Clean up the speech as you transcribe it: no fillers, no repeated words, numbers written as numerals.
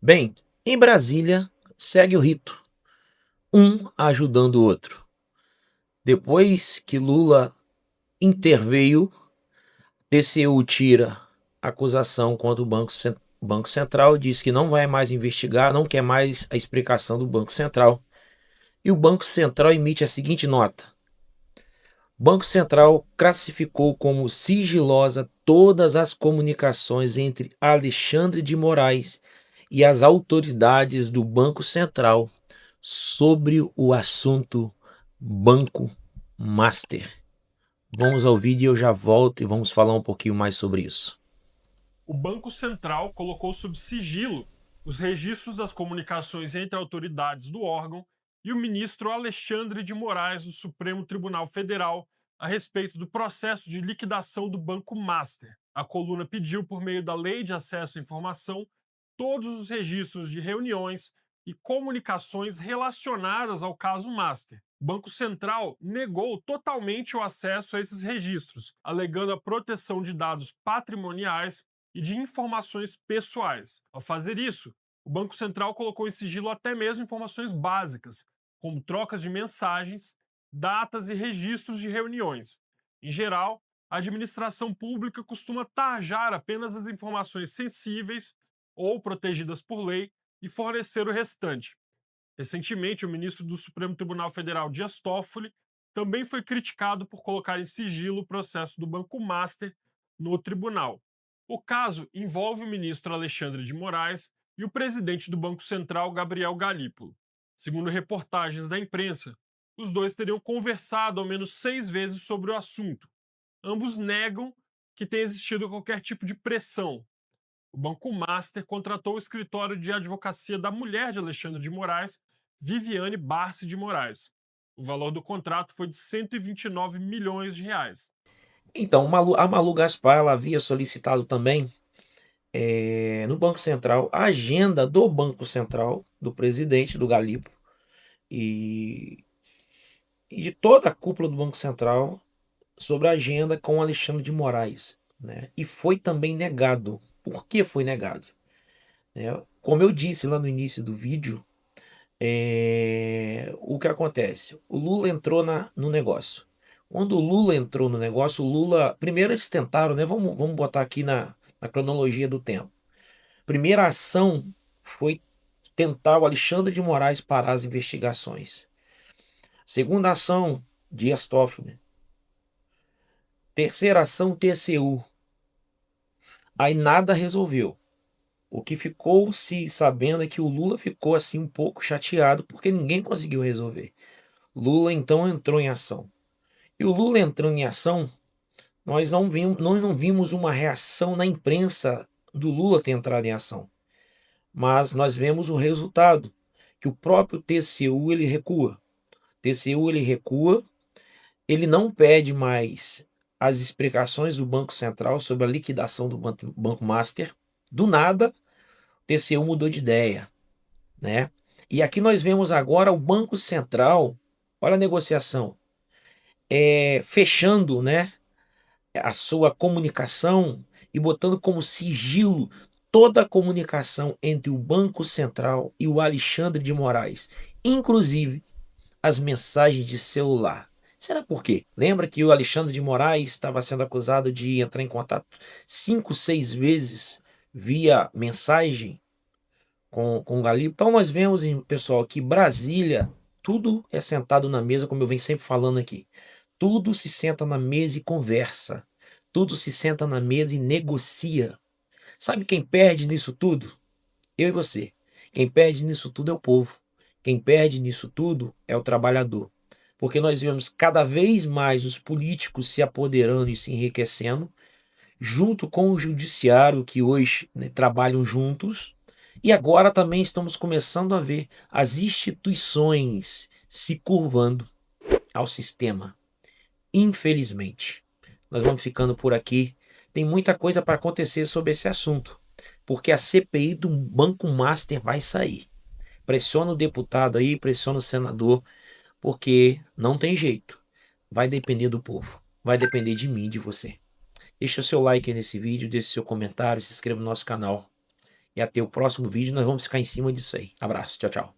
Bem, em Brasília segue o rito, um ajudando o outro. Depois que Lula interveio, TCU tira acusação contra o Banco Central, diz que não vai mais investigar, não quer mais a explicação do Banco Central. E o Banco Central emite a seguinte nota: o Banco Central classificou como sigilosa todas as comunicações entre Alexandre de Moraes e as autoridades do Banco Central sobre o assunto Banco Master. Vamos ao vídeo e eu já volto e vamos falar um pouquinho mais sobre isso. O Banco Central colocou sob sigilo os registros das comunicações entre autoridades do órgão e o ministro Alexandre de Moraes do Supremo Tribunal Federal a respeito do processo de liquidação do Banco Master. A coluna pediu, por meio da Lei de Acesso à Informação, todos os registros de reuniões e comunicações relacionadas ao caso Master. O Banco Central negou totalmente o acesso a esses registros, alegando a proteção de dados patrimoniais e de informações pessoais. Ao fazer isso, o Banco Central colocou em sigilo até mesmo informações básicas, como trocas de mensagens, datas e registros de reuniões. Em geral, a administração pública costuma tarjar apenas as informações sensíveis ou protegidas por lei e fornecer o restante. Recentemente, o ministro do Supremo Tribunal Federal, Dias Toffoli, também foi criticado por colocar em sigilo o processo do Banco Master no tribunal. O caso envolve o ministro Alexandre de Moraes e o presidente do Banco Central, Gabriel Galípolo. Segundo reportagens da imprensa, os dois teriam conversado ao menos 6 vezes sobre o assunto. Ambos negam que tenha existido qualquer tipo de pressão. O Banco Master contratou o escritório de advocacia da mulher de Alexandre de Moraes, Viviane Barsi de Moraes. O valor do contrato foi de 129 milhões de reais. Então, a Malu Gaspar ela havia solicitado também no Banco Central a agenda do Banco Central, do presidente, do Galipo, e, e de toda a cúpula do Banco Central sobre a agenda com Alexandre de Moraes, né? E foi também negado. Por que foi negado? Né? Como eu disse lá no início do vídeo, o que acontece? O Lula entrou no negócio. Quando o Lula entrou no negócio, o Lula. Primeiro eles tentaram, né? Vamos botar aqui na cronologia do tempo. Primeira ação foi tentar o Alexandre de Moraes parar as investigações. Segunda ação, Dias Toffoli. Terceira ação, TCU. Aí nada resolveu. O que ficou se sabendo é que o Lula ficou assim um pouco chateado porque ninguém conseguiu resolver. Lula então entrou em ação. E o Lula entrando em ação, nós não vimos uma reação na imprensa do Lula ter entrado em ação. Mas nós vemos o resultado, que o próprio TCU ele recua. TCU ele recua, ele não pede mais as explicações do Banco Central sobre a liquidação do Banco Master. Do nada, o TCU mudou de ideia, né? E aqui nós vemos agora o Banco Central, olha a negociação, fechando, né, a sua comunicação e botando como sigilo toda a comunicação entre o Banco Central e o Alexandre de Moraes, inclusive as mensagens de celular. Será por quê? Lembra que o Alexandre de Moraes estava sendo acusado de entrar em contato 5, 6 vezes via mensagem com o Galípolo? Então nós vemos, pessoal, que Brasília, tudo é sentado na mesa, como eu venho sempre falando aqui. Tudo se senta na mesa e conversa. Tudo se senta na mesa e negocia. Sabe quem perde nisso tudo? Eu e você. Quem perde nisso tudo é o povo. Quem perde nisso tudo é o trabalhador. Porque nós vemos cada vez mais os políticos se apoderando e se enriquecendo, junto com o judiciário, que hoje, né, trabalham juntos. E agora também estamos começando a ver as instituições se curvando ao sistema. Infelizmente, nós vamos ficando por aqui. Tem muita coisa para acontecer sobre esse assunto, porque a CPI do Banco Master vai sair. Pressiona o deputado aí, pressiona o senador, porque não tem jeito. Vai depender do povo, vai depender de mim, de você. Deixa o seu like aí nesse vídeo, deixe seu comentário, se inscreva no nosso canal. e até o próximo vídeo. Nós vamos ficar em cima disso aí. Abraço, tchau, tchau.